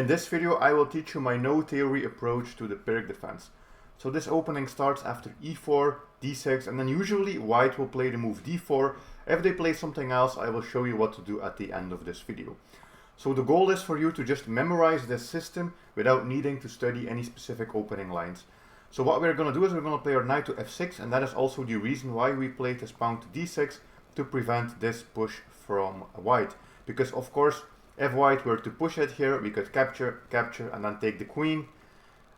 In this video I will teach you my no-theory approach to the Pirc defense. So this opening starts after e4, d6, and then usually white will play the move d4. If they play something else, I will show you what to do at the end of this video. So the goal is for you to just memorize this system without needing to study any specific opening lines. So what we're going to do is we're going to play our knight to f6, and that is also the reason why we played this pawn to d6, to prevent this push from white. Because of course, if white were to push it here, we could capture, and then take the queen.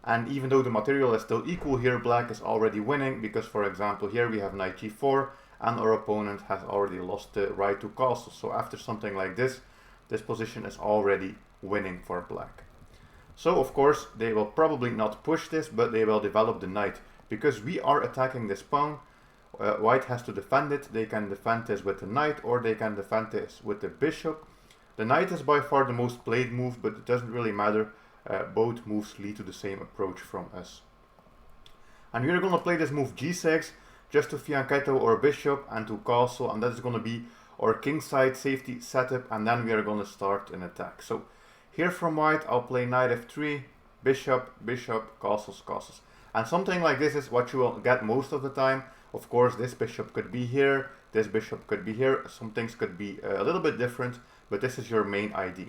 And even though the material is still equal here, black is already winning, because for example here we have knight g4, and our opponent has already lost the right to castle. So after something like this, this position is already winning for black. So of course they will probably not push this, but they will develop the knight. Because we are attacking this pawn, white has to defend it. They can defend this with the knight, or they can defend this with the bishop. The knight is by far the most played move, but it doesn't really matter. Both moves lead to the same approach from us. And we're going to play this move g6 just to fianchetto our bishop and to castle, and that is going to be our kingside safety setup, and then we are going to start an attack. So here from white I'll play knight f3, bishop, bishop, castles, castles. And something like this is what you will get most of the time. Of course this bishop could be here, this bishop could be here, some things could be a little bit different, but this is your main ID.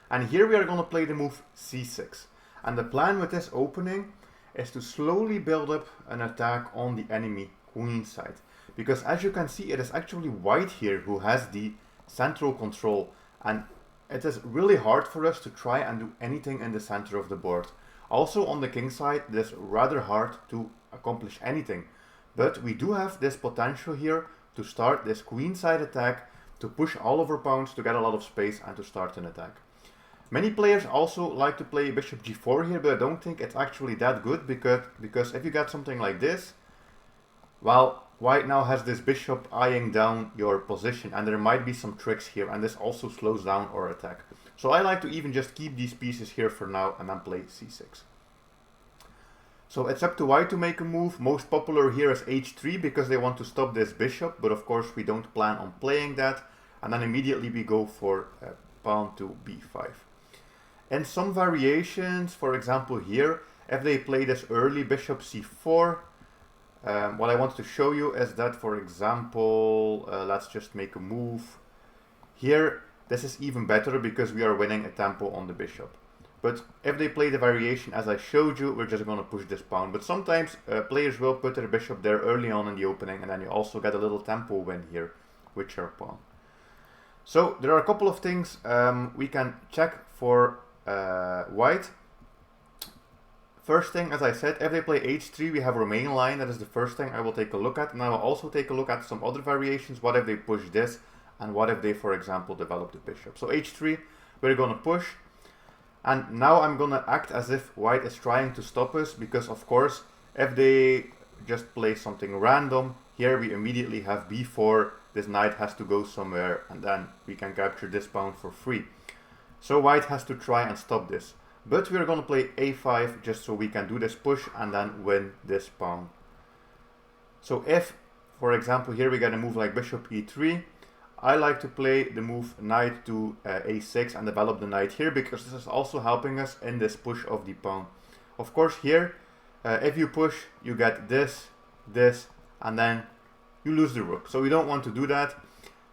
And here we are going to play the move c6. And the plan with this opening is to slowly build up an attack on the enemy queen side. Because as you can see, it is actually white here who has the central control. And it is really hard for us to try and do anything in the center of the board. Also on the king side, it is rather hard to accomplish anything. But we do have this potential here to start this queen side attack, to push all of our pawns to get a lot of space and to start an attack. Many players also like to play bishop g4 here, but I don't think it's actually that good, because if you get something like this, well, white now has this bishop eyeing down your position, and there might be some tricks here, and this also slows down our attack. So I like to even just keep these pieces here for now and then play c6. So it's up to white to make a move. Most popular here is h3 because they want to stop this bishop, but of course we don't plan on playing that. And then immediately we go for pawn to b5. In some variations, for example here, if they play this early bishop c4, what I want to show you is that, for example, let's just make a move. Here, this is even better because we are winning a tempo on the bishop. But if they play the variation as I showed you, we're just going to push this pawn. But sometimes players will put their bishop there early on in the opening, and then you also get a little tempo win here with your pawn. So there are a couple of things we can check for white. First thing, as I said, if they play h3, we have our main line. That is the first thing I will take a look at. And I will also take a look at some other variations. What if they push this? And what if they, for example, develop the bishop? So h3, we're going to push. And now I'm going to act as if white is trying to stop us, because of course, if they just play something random, here we immediately have b4, this knight has to go somewhere, and then we can capture this pawn for free. So white has to try and stop this. But we're going to play a5 just so we can do this push and then win this pawn. So if, for example, here we get a move like bishop e3, I like to play the move knight to a6 and develop the knight here, because this is also helping us in this push of the pawn. Of course here, if you push, you get this, this, and then you lose the rook. So we don't want to do that.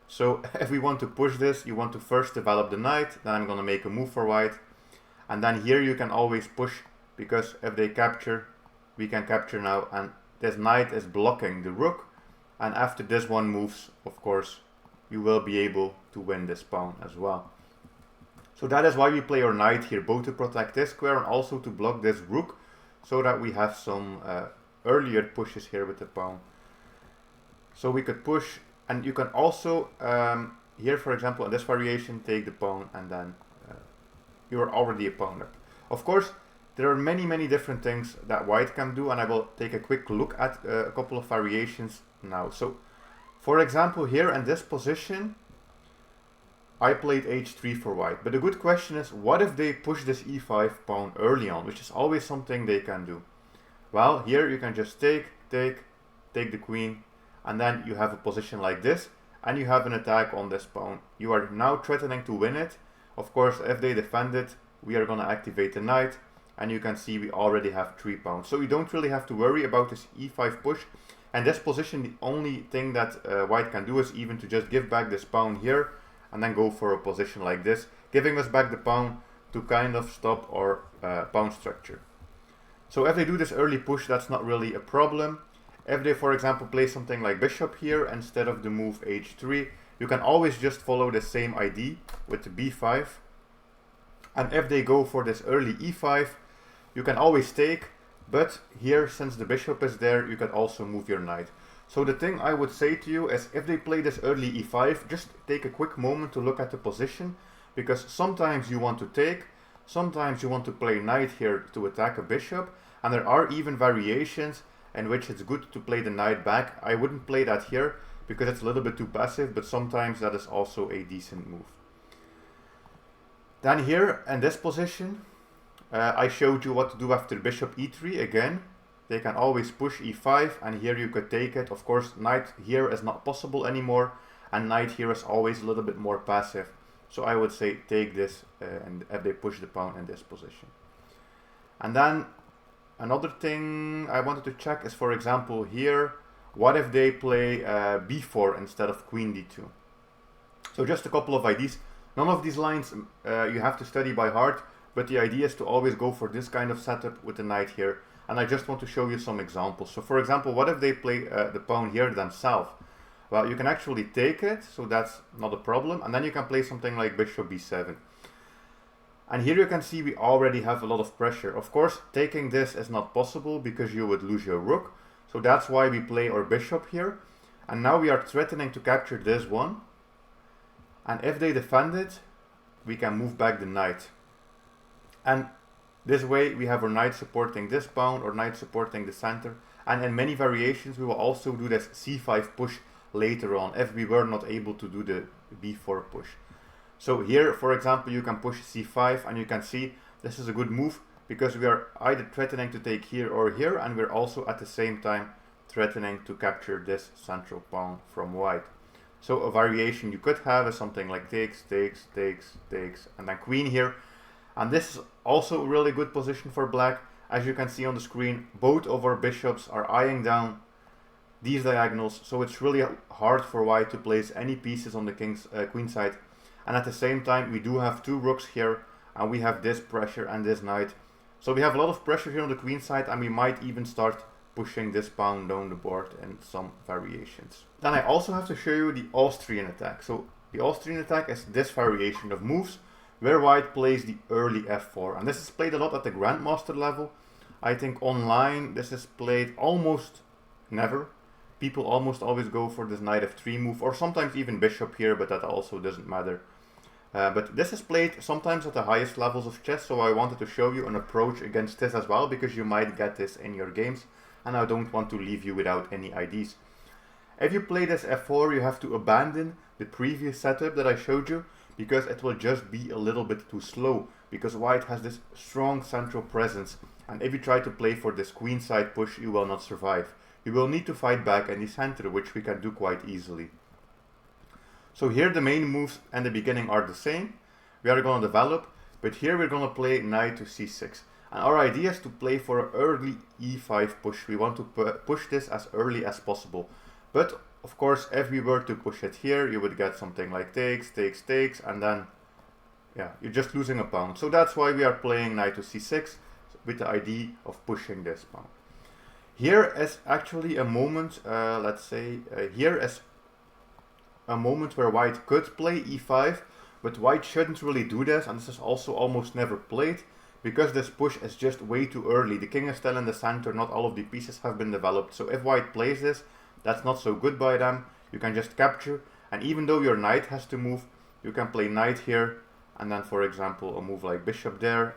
So if we want to push this, you want to first develop the knight, then I'm going to make a move for white. And then here you can always push, because if they capture, we can capture now, and this knight is blocking the rook. And after this one moves, of course, you will be able to win this pawn as well. So that is why we play our knight here, both to protect this square and also to block this rook, so that we have some earlier pushes here with the pawn. So we could push, and you can also, here for example in this variation, take the pawn, and then you are already a pawn up. Of course, there are many different things that white can do, and I will take a quick look at a couple of variations now. So for example here in this position, I played h3 for white. But the good question is, what if they push this e5 pawn early on, which is always something they can do. Well, here you can just take the queen, and then you have a position like this, and you have an attack on this pawn. You are now threatening to win it. Of course, if they defend it, we are going to activate the knight, and you can see we already have 3 pawns. So you don't really have to worry about this e5 push. And this position, the only thing that white can do is even to just give back this pawn here, and then go for a position like this, giving us back the pawn to kind of stop our pawn structure. So if they do this early push, that's not really a problem. If they, for example, play something like bishop here instead of the move h3, you can always just follow the same ID with the b5. And if they go for this early e5, you can always take, but here, since the bishop is there, you can also move your knight. So the thing I would say to you is, if they play this early e5, just take a quick moment to look at the position, because sometimes you want to take, sometimes you want to play knight here to attack a bishop, and there are even variations in which it's good to play the knight back. I wouldn't play that here, because it's a little bit too passive, but sometimes that is also a decent move. Then here, in this position, I showed you what to do after bishop e3 again. They can always push e5, and here you could take it. Of course, knight here is not possible anymore, and knight here is always a little bit more passive. So I would say take this, and if they push the pawn in this position. And then another thing I wanted to check is, for example, here, what if they play b4 instead of queen d2? So just a couple of ideas. None of these lines you have to study by heart, but the idea is to always go for this kind of setup with the knight here. And I just want to show you some examples. So for example, what if they play the pawn here themselves? Well, you can actually take it, so that's not a problem. And then you can play something like bishop b7. And here you can see we already have a lot of pressure. Of course, taking this is not possible because you would lose your rook. So that's why we play our bishop here. And now we are threatening to capture this one. And if they defend it, we can move back the knight. And this way we have our knight supporting this pawn, or knight supporting the center. And in many variations we will also do this c5 push later on, if we were not able to do the b4 push. So here, for example, you can push c5, and you can see this is a good move, because we are either threatening to take here or here, and we're also at the same time threatening to capture this central pawn from white. So a variation you could have is something like takes, takes, takes, takes, and then queen here. And this is also a really good position for black. As you can see on the screen, both of our bishops are eyeing down these diagonals, so it's really hard for white to place any pieces on the queen side. And at the same time, we do have 2 rooks here, and we have this pressure and this knight. So we have a lot of pressure here on the queen side, and we might even start pushing this pawn down the board in some variations. Then I also have to show you the Austrian attack. So the Austrian attack is this variation of moves, where white plays the early f4. And this is played a lot at the grandmaster level. I think online this is played almost never. People almost always go for this knight f3 move, or sometimes even bishop here, but that also doesn't matter. But this is played sometimes at the highest levels of chess, so I wanted to show you an approach against this as well, because you might get this in your games, and I don't want to leave you without any ideas. If you play this f4, you have to abandon the previous setup that I showed you, because it will just be a little bit too slow, because white has this strong central presence, and if you try to play for this queen side push, you will not survive. You will need to fight back in the center, which we can do quite easily. So here the main moves in the beginning are the same. We are going to develop, but here we're going to play knight to c6. And our idea is to play for an early e5 push. We want to push this as early as possible. But of course, if we were to push it here, you would get something like takes, takes, takes, and then yeah, you're just losing a pawn. So that's why we are playing knight to c6 with the idea of pushing this pawn. Here is actually a moment, let's say, here is a moment where white could play e5, but white shouldn't really do this, and this is also almost never played, because this push is just way too early. The king is still in the center, not all of the pieces have been developed, so if white plays this, that's not so good by them. You can just capture, and even though your knight has to move, you can play knight here, and then for example a move like bishop there,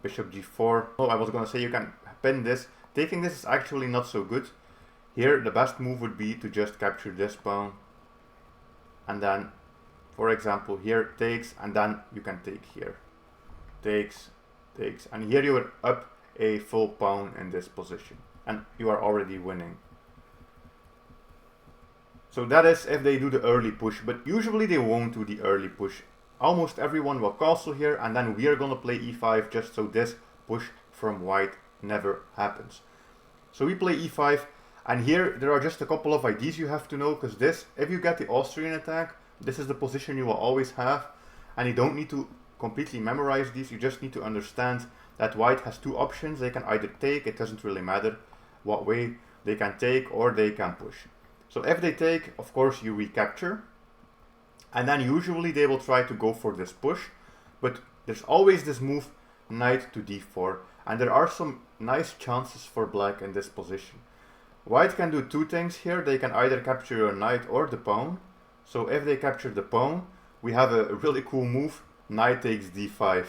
bishop g4. Oh, I was going to say you can pin this. Taking this is actually not so good. Here the best move would be to just capture this pawn, and then for example here takes, and then you can take here. Takes, takes, and here you are up a full pawn in this position, and you are already winning. So that is if they do the early push, but usually they won't do the early push. almost everyone will castle here, and then we are going to play e5 just so this push from white never happens. So we play e5, and here there are just a couple of ideas you have to know, because this, if you get the Austrian attack, this is the position you will always have, and you don't need to completely memorize these, you just need to understand that white has two options. They can either take, it doesn't really matter what way, they can take or they can push. So if they take, of course you recapture, and then usually they will try to go for this push, but there's always this move knight to d4, and there are some nice chances for black in this position. White can do two things here. They can either capture your knight or the pawn. So if they capture the pawn, we have a really cool move, knight takes d5,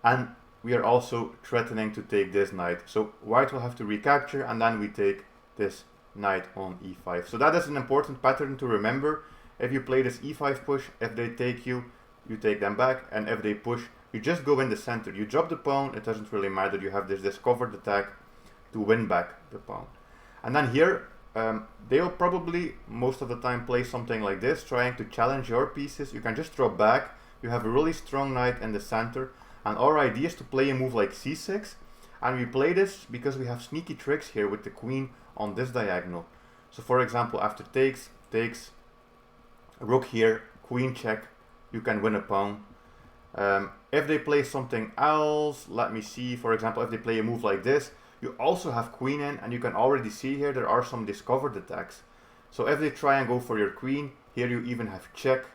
and we are also threatening to take this knight. So white will have to recapture, and then we take this knight on e5. So that is an important pattern to remember. If you play this e5 push, if they take you, you take them back, and if they push, you just go in the center. You drop the pawn, it doesn't really matter. You have this discovered attack to win back the pawn. And then here, they'll probably most of the time play something like this, trying to challenge your pieces. You can just drop back. You have a really strong knight in the center. And our idea is to play a move like c6. And we play this because we have sneaky tricks here with the queen on this diagonal. So for example, after takes, rook here, queen check, you can win a pawn. If they play something else, let me see, for example, if they play a move like this, you also have queen in, and you can already see here there are some discovered attacks. So if they try and go for your queen, here you even have check,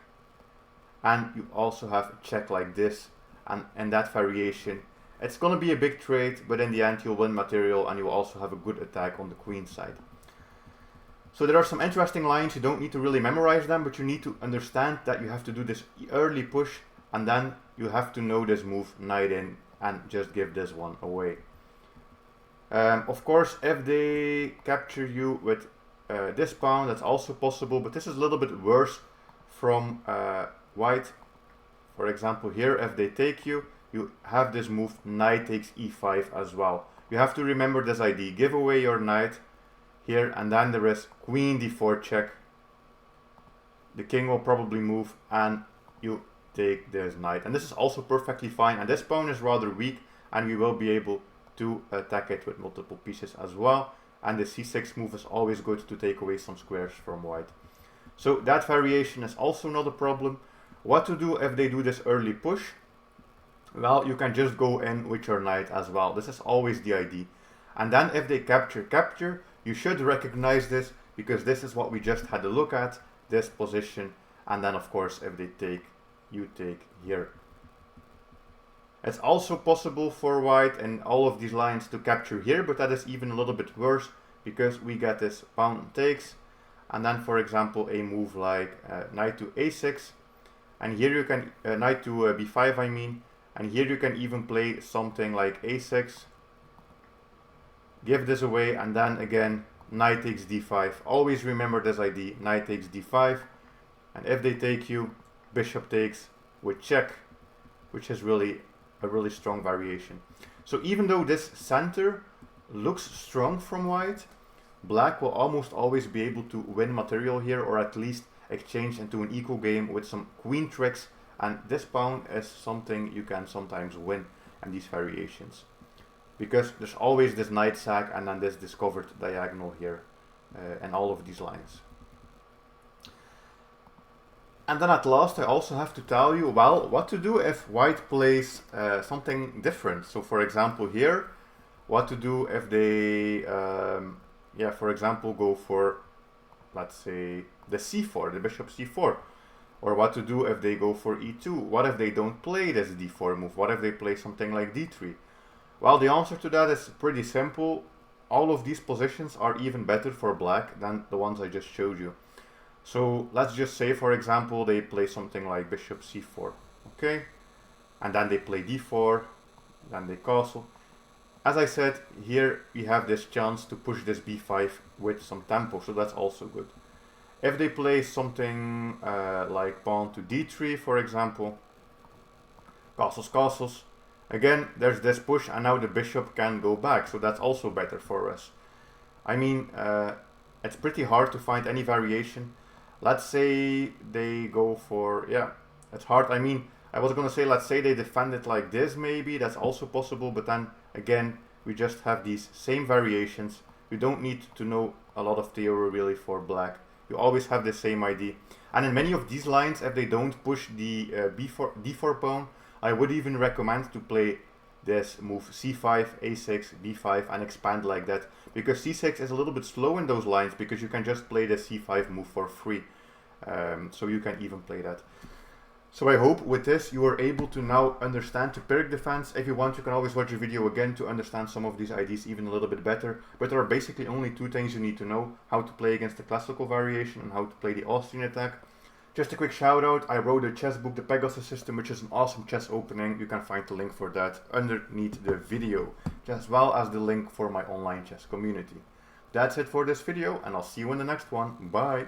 and you also have check like this, and in that variation. It's going to be a big trade, but in the end you'll win material, and you'll also have a good attack on the queen side. So there are some interesting lines. You don't need to really memorize them, but you need to understand that you have to do this early push, and then you have to know this move, knight in, and just give this one away. Of course, if they capture you with this pawn, that's also possible, but this is a little bit worse from white. For example, here, if they take you, you have this move, knight takes e5 as well. You have to remember this idea. Give away your knight here, and then there is queen d4 check. The king will probably move, and you take this knight. And this is also perfectly fine, and this pawn is rather weak, and we will be able to attack it with multiple pieces as well. And the c6 move is always good to take away some squares from white. So that variation is also not a problem. What to do if they do this early push? Well, you can just go in with your knight as well. This is always the idea. And then if they capture, you should recognize this, because this is what we just had a look at, this position. And then of course, if they take, you take here. It's also possible for white in all of these lines to capture here, but that is even a little bit worse, because we get this pawn takes, and then for example a move like knight to a6, and here you can knight to b5 I mean, and here you can even play something like a6, give this away, and then again knight takes d5. Always remember this idea, knight takes d5, and if they take you, bishop takes with check, which is really a really strong variation. So even though this center looks strong from white, black will almost always be able to win material here, or at least exchange into an equal game with some queen tricks, and this pawn is something you can sometimes win in these variations, because there's always this knight sack and then this discovered diagonal here and all of these lines. And then at last I also have to tell you, well, what to do if white plays something different. So for example here, what to do if they, for example, go for, let's say, the c4, the bishop c4. Or what to do if they go for e2. What if they don't play this d4 move? What if they play something like d3? Well, the answer to that is pretty simple. All of these positions are even better for black than the ones I just showed you. So let's just say, for example, they play something like bishop c4, okay? And then they play d4, then they castle. As I said, here we have this chance to push this b5 with some tempo, so that's also good. If they play something like pawn to d3, for example, castles, again, there's this push, and now the bishop can go back, so that's also better for us. I mean, it's pretty hard to find any variation. Let's say they go for, It's hard. I mean, I was going to say, let's say they defend it like this, maybe. That's also possible. But then, again, we just have these same variations. You don't need to know a lot of theory, really, for black. You always have the same idea. And in many of these lines, if they don't push the d4 pawn, I would even recommend to play this move c5, a6, b5, and expand like that. Because c6 is a little bit slow in those lines, because you can just play the c5 move for free. So you can even play that. So I hope with this you are able to now understand the Pirc defense. If you want, you can always watch the video again to understand some of these ideas even a little bit better. But there are basically only two things you need to know: how to play against the classical variation and how to play the Austrian attack. Just a quick shout out, I wrote a chess book, The Pegasus System, which is an awesome chess opening. You can find the link for that underneath the video, as well as the link for my online chess community. That's it for this video, and I'll see you in the next one. Bye!